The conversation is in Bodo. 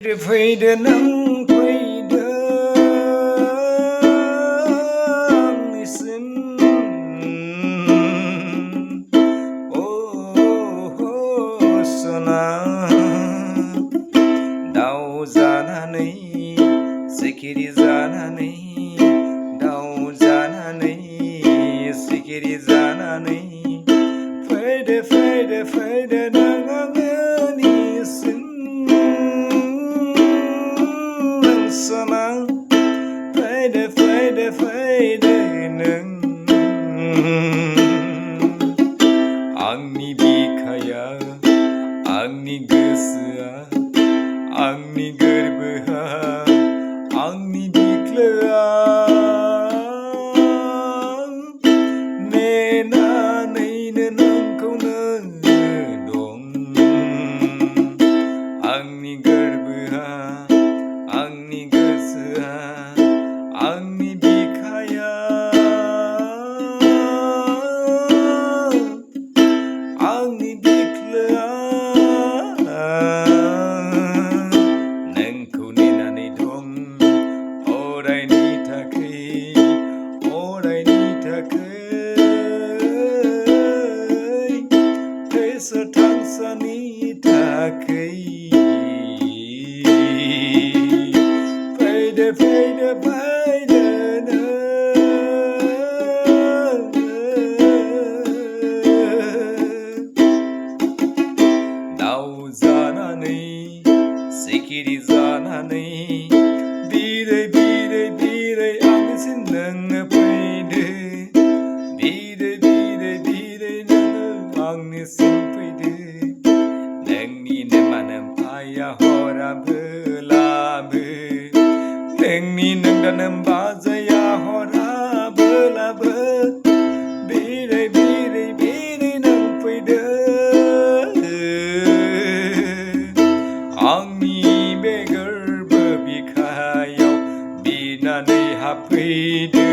Fayda nang fayda isim oh sona दाउ जानानै सिखिरि जानानै दाउ जानानै सिखिरि जानानै फैदो नों आंनिसिम सना फैदो नों आंनि बिखाया आंनि गोसोआ आंनि गोरबोआ आंनि बिख्लोआ नेनानैनो नोंखौनो दं आंनि गोरबोआ आंनि गोसोआ आंनि बिखाया आंनि बिख्लोआ नोंखौ नेनानै दं अरायनि थाखै थैस थांसानि थाखै फैदो दाउ जानानै सिखिरि जानानै बिरै आंनिसिम नोङो फैदो बिरै नोङो आंनिसिम फैदो नोंनिनो मानोमफाया हराबोलाबो नोंनि नोंदानोम बाजाया हराबोलाबो बिरै नों फैदो आंनि बे गोरबो बिखायाव बिनानै हाबफैदो